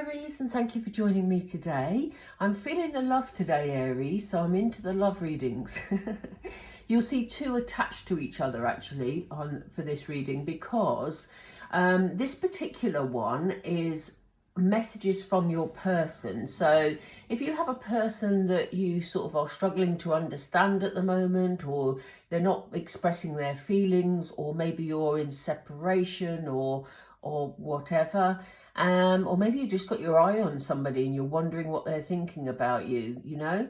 Aries, and thank you for joining me today. I'm feeling the love today, Aries, so I'm into the love readings. You'll see two attached to each other actually for this reading, because this particular one is messages from your person. So if you have a person that you sort of are struggling to understand at the moment, or they're not expressing their feelings, or maybe you're in separation or whatever, or maybe you just got your eye on somebody and you're wondering what they're thinking about you, you know,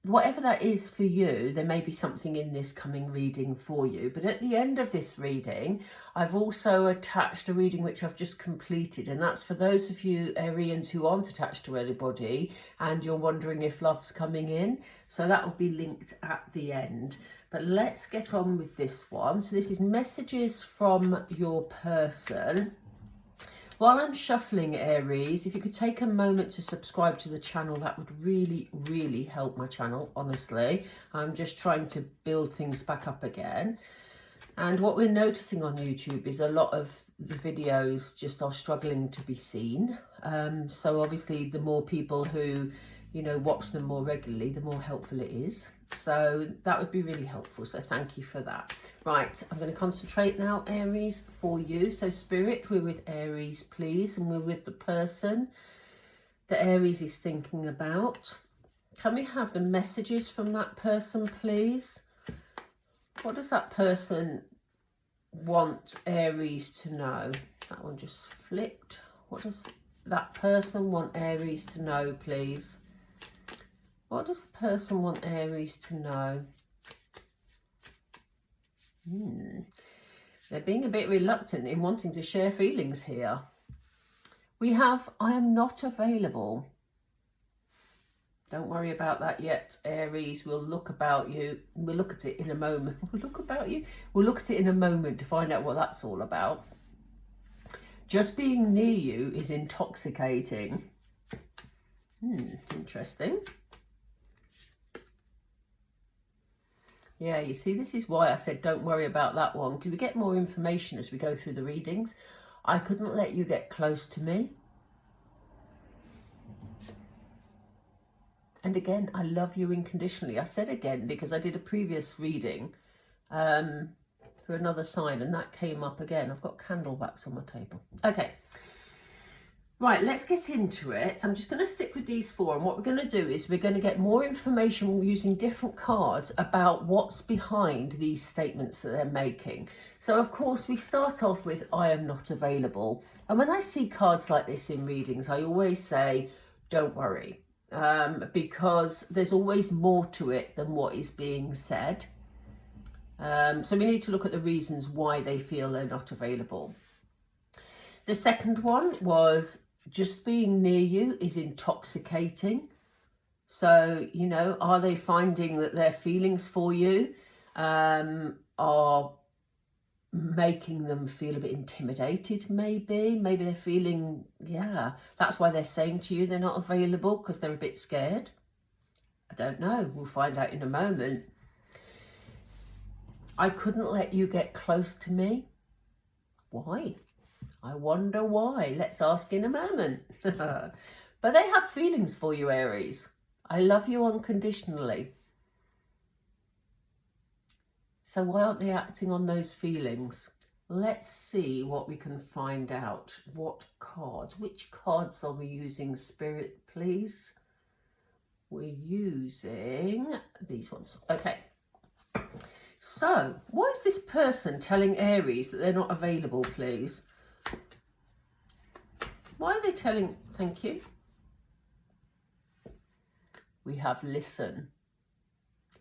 whatever that is for you, there may be something in this coming reading for you. But at the end of this reading, I've also attached a reading which I've just completed, and that's for those of you Arians who aren't attached to anybody and you're wondering if love's coming in. So that will be linked at the end. But let's get on with this one. So this is messages from your person. While I'm shuffling, Aries, if you could take a moment to subscribe to the channel, that would really, really help my channel, honestly. I'm just trying to build things back up again. And what we're noticing on YouTube is a lot of the videos just are struggling to be seen. So obviously the more people who, you know, watch them more regularly, the more helpful it is. So that would be really helpful. So thank you for that. Right, I'm going to concentrate now, Aries, for you. So Spirit, we're with Aries, please. And we're with the person that Aries is thinking about. Can we have the messages from that person, please? What does that person want Aries to know? That one just flipped. What does that person want Aries to know, please? What does the person want Aries to know? They're being a bit reluctant in wanting to share feelings here. We have, I am not available. Don't worry about that yet, Aries. We'll look about you. We'll look at it in a moment. We'll look about you. We'll look at it in a moment to find out what that's all about. Just being near you is intoxicating. Interesting. Yeah, you see, this is why I said don't worry about that one, because we get more information as we go through the readings. I couldn't let you get close to me. And again, I love you unconditionally. I said again because I did a previous reading for another sign, and that came up again. I've got candle wax on my table. Okay. Right, let's get into it. I'm just going to stick with these four, and what we're going to do is we're going to get more information using different cards about what's behind these statements that they're making. So of course we start off with I am not available, and when I see cards like this in readings, I always say don't worry, because there's always more to it than what is being said. So we need to look at the reasons why they feel they're not available. The second one was just being near you is intoxicating. So, you know, are they finding that their feelings for you are making them feel a bit intimidated, maybe? Maybe they're feeling, yeah, that's why they're saying to you they're not available, because they're a bit scared. I don't know. We'll find out in a moment. I couldn't let you get close to me. Why? I wonder why. Let's ask in a moment. But they have feelings for you, Aries. I love you unconditionally. So why aren't they acting on those feelings? Let's see what we can find out. What cards? Which cards are we using, Spirit, please? We're using these ones. Okay. So why is this person telling Aries that they're not available, please? Why are they telling, thank you. We have listen.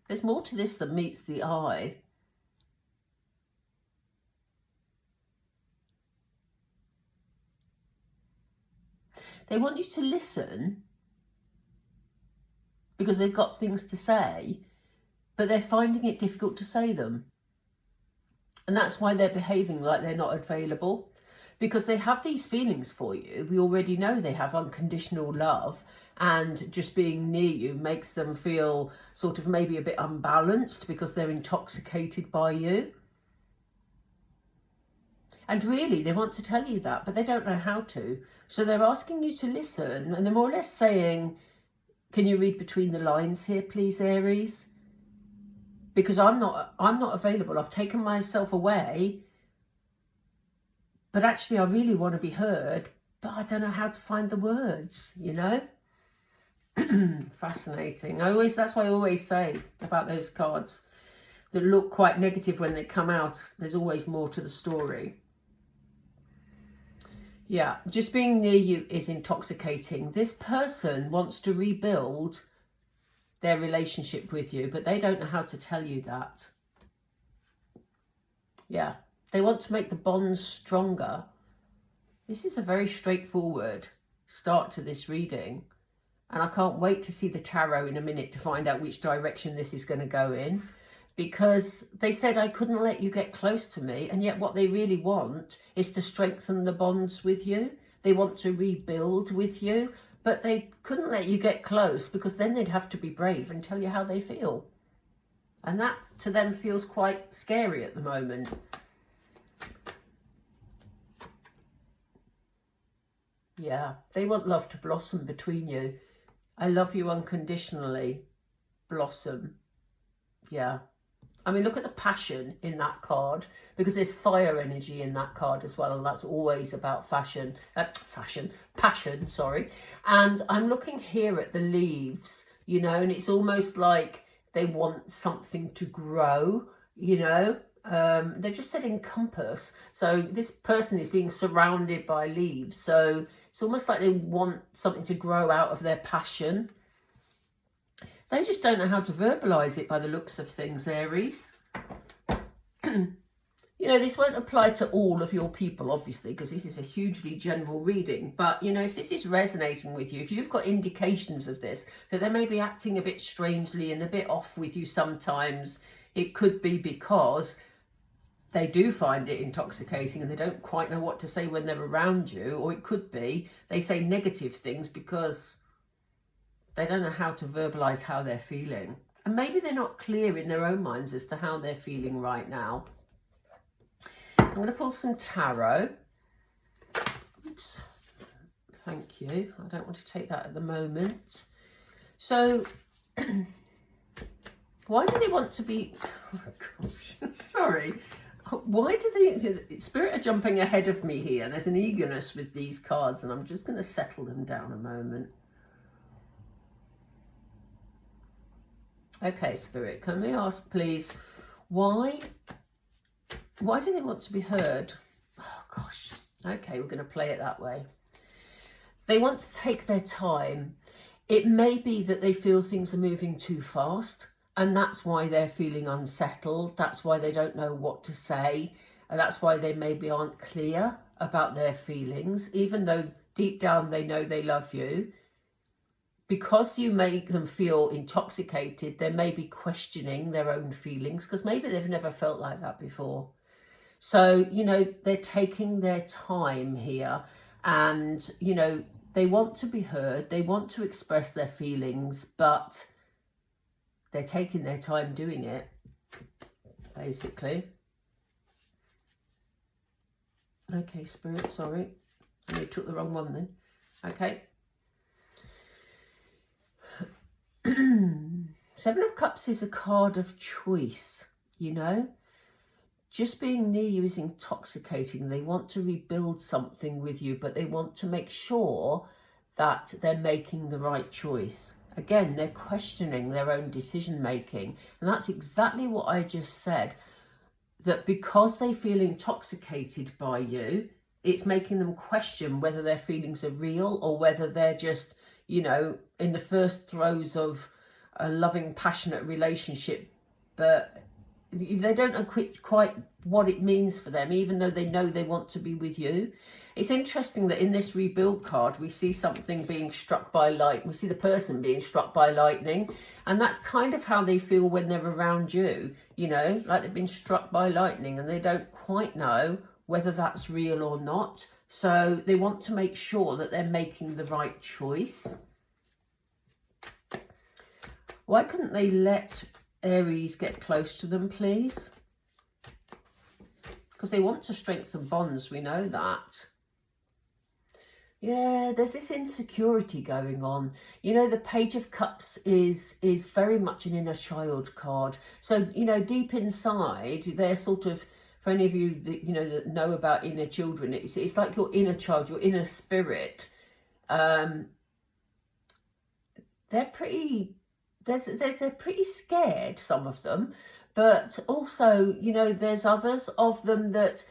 There's more to this than meets the eye. They want you to listen because they've got things to say, but they're finding it difficult to say them. And that's why they're behaving like they're not available. Because they have these feelings for you. We already know they have unconditional love, and just being near you makes them feel sort of maybe a bit unbalanced because they're intoxicated by you. And really, they want to tell you that, but they don't know how to. So they're asking you to listen, and they're more or less saying, can you read between the lines here, please, Aries? Because I'm not available. I've taken myself away, but actually I really want to be heard, but I don't know how to find the words, you know? Fascinating. That's why I always say about those cards that look quite negative when they come out, there's always more to the story. Yeah, just being near you is intoxicating. This person wants to rebuild their relationship with you, but they don't know how to tell you that. Yeah, they want to make the bonds stronger. This is a very straightforward start to this reading. And I can't wait to see the tarot in a minute to find out which direction this is going to go in. Because they said I couldn't let you get close to me. And yet what they really want is to strengthen the bonds with you. They want to rebuild with you. But they couldn't let you get close because then they'd have to be brave and tell you how they feel. And that to them feels quite scary at the moment. Yeah, they want love to blossom between you. I love you unconditionally. Blossom. Yeah. I mean, look at the passion in that card, because there's fire energy in that card as well. And that's always about passion, sorry. And I'm looking here at the leaves, you know, and it's almost like they want something to grow, you know. They've just said encompass. So this person is being surrounded by leaves. So it's almost like they want something to grow out of their passion. They just don't know how to verbalize it by the looks of things, Aries. You know, this won't apply to all of your people, obviously, because this is a hugely general reading. But, you know, if this is resonating with you, if you've got indications of this, that they may be acting a bit strangely and a bit off with you sometimes, it could be because they do find it intoxicating and they don't quite know what to say when they're around you. Or it could be they say negative things because they don't know how to verbalize how they're feeling. And maybe they're not clear in their own minds as to how they're feeling right now. I'm going to pull some tarot. Oops. Thank you. I don't want to take that at the moment. So, why do they want to be... Oh, gosh. Sorry. Why do they... Spirit are jumping ahead of me here. There's an eagerness with these cards, and I'm just going to settle them down a moment. Okay, Spirit, can we ask, please, why do they want to be heard? Oh, gosh. Okay, we're going to play it that way. They want to take their time. It may be that they feel things are moving too fast, and that's why they're feeling unsettled. That's why they don't know what to say, and that's why they maybe aren't clear about their feelings, even though deep down they know they love you. Because you make them feel intoxicated, they may be questioning their own feelings because maybe they've never felt like that before. So, you know, they're taking their time here and, you know, they want to be heard. They want to express their feelings, but they're taking their time doing it, basically. Okay, Spirit, sorry. You took the wrong one then. Okay. 7 of Cups is a card of choice, you know. Just being near you is intoxicating. They want to rebuild something with you, but they want to make sure that they're making the right choice. Again, they're questioning their own decision making. And that's exactly what I just said. That because they feel intoxicated by you, it's making them question whether their feelings are real or whether they're just, you know, in the first throes of a loving, passionate relationship, but they don't know quite what it means for them, even though they know they want to be with you. It's interesting that in this rebuild card, we see something being struck by light. We see the person being struck by lightning, and that's kind of how they feel when they're around you, you know, like they've been struck by lightning and they don't quite know whether that's real or not. So they want to make sure that they're making the right choice. Why couldn't they let Aries get close to them, please? because they want to strengthen bonds. We know that. Yeah, there's this insecurity going on. You know, the Page of Cups is very much an inner child card. So, you know, deep inside, they're sort of, for any of you that, you know, that know about inner children, it's like your inner child, your inner spirit. They're pretty, they're pretty scared, some of them. But also, you know, there's others of them that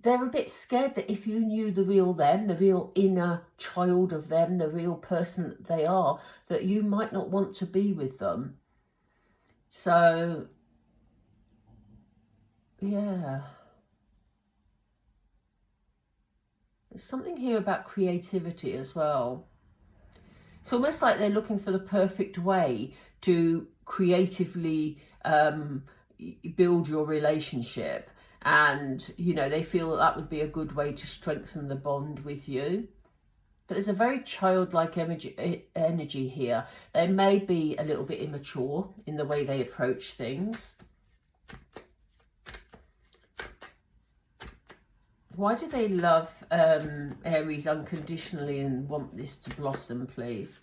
they're a bit scared that if you knew the real them, the real inner child of them, the real person that they are, that you might not want to be with them. So, yeah. There's something here about creativity as well. It's almost like they're looking for the perfect way to creatively build your relationship. And, you know, they feel that that would be a good way to strengthen the bond with you. But there's a very childlike energy here. They may be a little bit immature in the way they approach things. Why do they love Aries unconditionally and want this to blossom, please?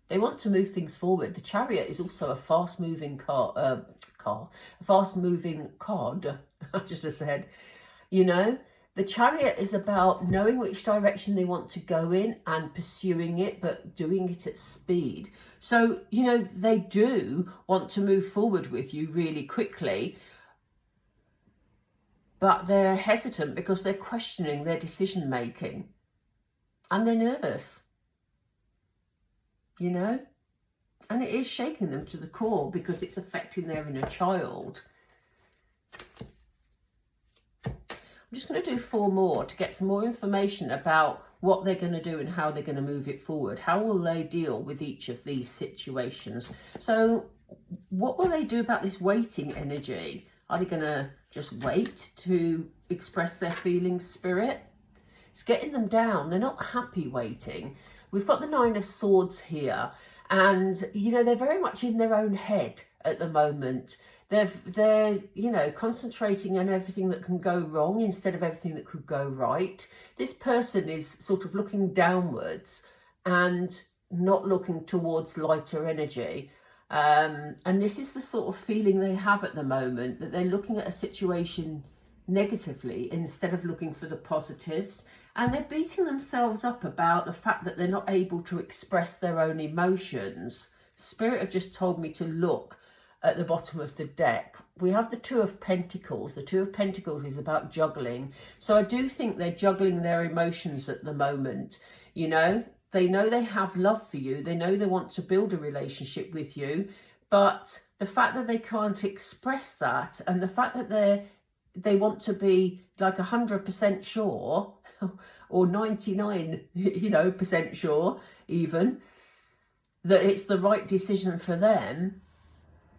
They want to move things forward. The Chariot is also a fast-moving card. Fast-moving card, I just said. You know, the Chariot is about knowing which direction they want to go in and pursuing it, but doing it at speed. So, you know, they do want to move forward with you really quickly, but they're hesitant because they're questioning their decision-making. And they're nervous. You know, and it is shaking them to the core because it's affecting their inner child. I'm just going to do 4 more to get some more information about what they're going to do and how they're going to move it forward. How will they deal with each of these situations? So what will they do about this waiting energy? Are they going to just wait to express their feelings, Spirit? It's getting them down. They're not happy waiting. We've got the 9 of Swords here, and, you know, they're very much in their own head at the moment. They're, you know, concentrating on everything that can go wrong instead of everything that could go right. This person is sort of looking downwards and not looking towards lighter energy. And this is the sort of feeling they have at the moment, that they're looking at a situation negatively instead of looking for the positives. And they're beating themselves up about the fact that they're not able to express their own emotions. Spirit have just told me to look at the bottom of the deck. We have the 2 of Pentacles. The 2 of Pentacles is about juggling. So I do think they're juggling their emotions at the moment. You know they have love for you. They know they want to build a relationship with you. But the fact that they can't express that, and the fact that they want to be like 100% sure, or 99, you know, percent sure even, that it's the right decision for them,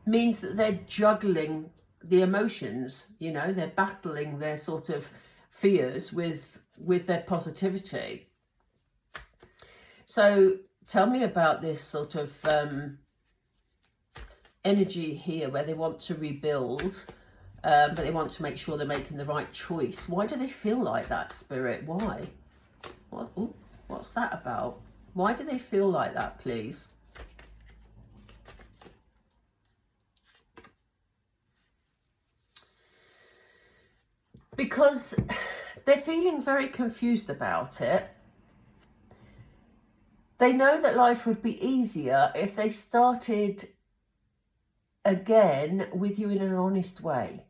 means that they're juggling the emotions. You know, they're battling their sort of fears with their positivity. So tell me about this sort of energy here where they want to rebuild, but they want to make sure they're making the right choice. Why do they feel like that, Spirit? Why? What's that about? Why do they feel like that, please? Because they're feeling very confused about it. They know that life would be easier if they started again with you in an honest way.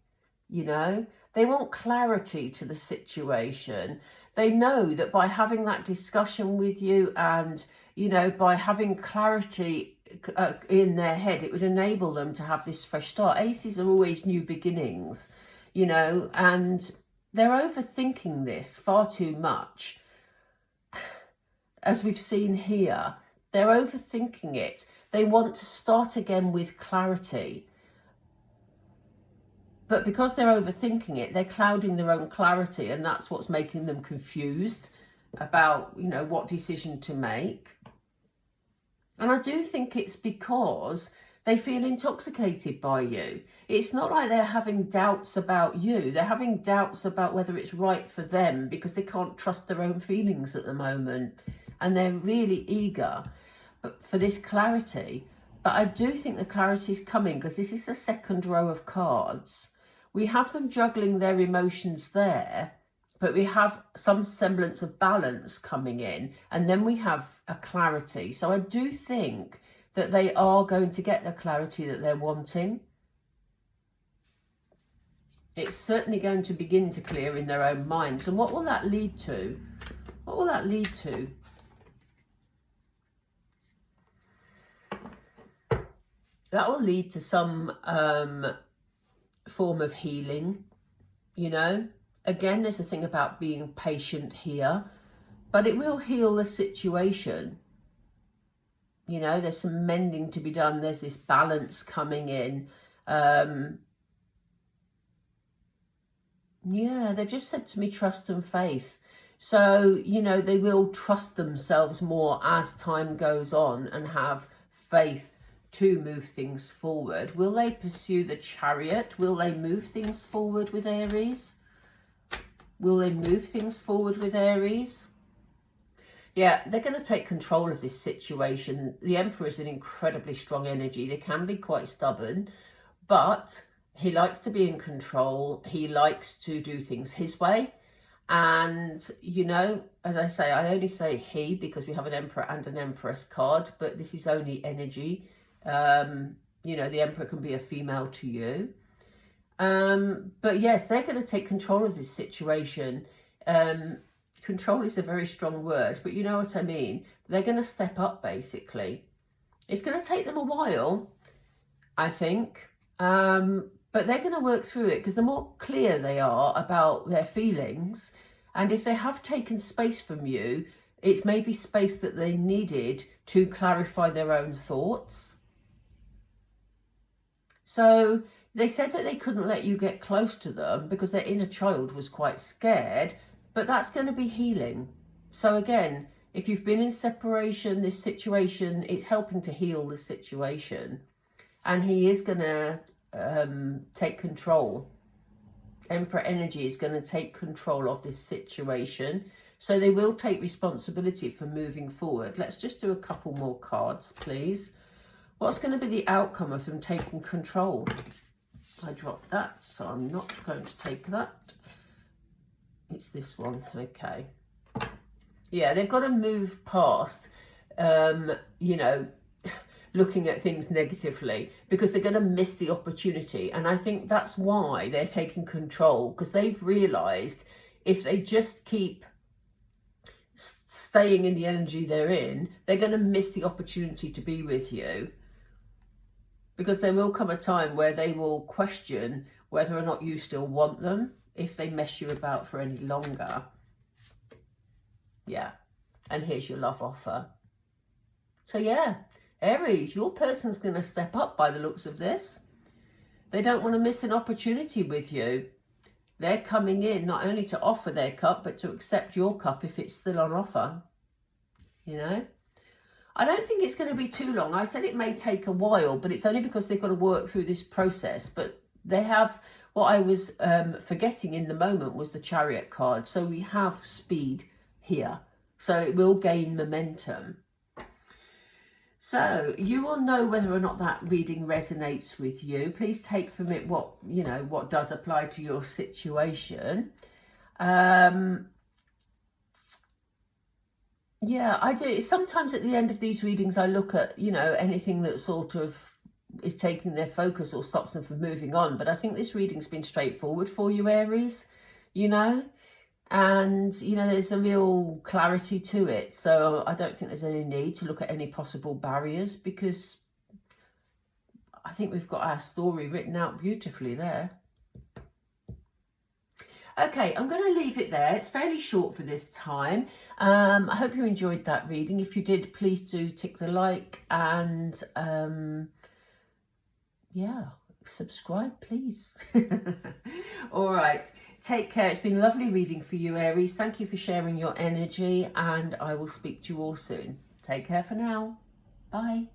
You know, they want clarity to the situation. They know that by having that discussion with you and, you know, by having clarity in their head, it would enable them to have this fresh start. Aces are always new beginnings, you know, and they're overthinking this far too much. As we've seen here, they're overthinking it. They want to start again with clarity. But because they're overthinking it, they're clouding their own clarity, and that's what's making them confused about, you know, what decision to make. And I do think it's because They feel intoxicated by you. It's not like they're having doubts about you. They're having doubts about whether it's right for them because they can't trust their own feelings at the moment. And they're really eager for this clarity. But I do think the clarity is coming because this is the second row of cards. We have them juggling their emotions there, but we have some semblance of balance coming in. And then we have a clarity. So I do think that they are going to get the clarity that they're wanting. It's certainly going to begin to clear in their own minds. And what will that lead to? What will that lead to? That will lead to some form of healing, you know. Again, there's a thing about being patient here, but it will heal the situation. You know, there's some mending to be done. There's this balance coming in. Yeah, they've just said to me, trust and faith. So, you know, they will trust themselves more as time goes on and have faith to move things forward. Will they pursue the Chariot? Will they move things forward with Aries? Will they move things forward with Aries? Yeah, they're going to take control of this situation. The Emperor is an incredibly strong energy. They can be quite stubborn, but he likes to be in control. He likes to do things his way. And, you know, as I say, I only say he because we have an Emperor and an Empress card, but this is only energy. You know, the Emperor can be a female to you. But yes, they're going to take control of this situation. Control is a very strong word, but you know what I mean. They're going to step up, basically. It's going to take them a while, I think. But they're going to work through it because the more clear they are about their feelings, and if they have taken space from you, it's maybe space that they needed to clarify their own thoughts. So they said that they couldn't let you get close to them because their inner child was quite scared, but that's going to be healing. So again, if you've been in separation, this situation, it's helping to heal the situation. And he is going to take control. Emperor energy is going to take control of this situation. So they will take responsibility for moving forward. Let's just do a couple more cards, please. What's going to be the outcome of them taking control? I dropped that, so I'm not going to take that. It's this one, okay. Yeah, they've got to move past, you know, looking at things negatively because they're going to miss the opportunity. And I think that's why they're taking control, because they've realised if they just keep staying in the energy they're in, they're going to miss the opportunity to be with you. Because there will come a time where they will question whether or not you still want them if they mess you about for any longer. Yeah. And here's your love offer. So yeah, Aries, your person's going to step up by the looks of this. They don't want to miss an opportunity with you. They're coming in not only to offer their cup, but to accept your cup if it's still on offer. You know? I don't think it's going to be too long. I said it may take a while, but it's only because they've got to work through this process. But they have, what I was forgetting in the moment was the Chariot card. So we have speed here. So it will gain momentum. So you will know whether or not that reading resonates with you. Please take from it what, you know, what does apply to your situation. Yeah, I do. Sometimes at the end of these readings, I look at, you know, anything that sort of is taking their focus or stops them from moving on. But I think this reading's been straightforward for you, Aries, you know, and, you know, there's a real clarity to it. So I don't think there's any need to look at any possible barriers because I think we've got our story written out beautifully there. Okay, I'm going to leave it there. It's fairly short for this time. I hope you enjoyed that reading. If you did, please do tick the like and, yeah, subscribe, please. All right, take care. It's been lovely reading for you, Aries. Thank you for sharing your energy, and I will speak to you all soon. Take care for now. Bye.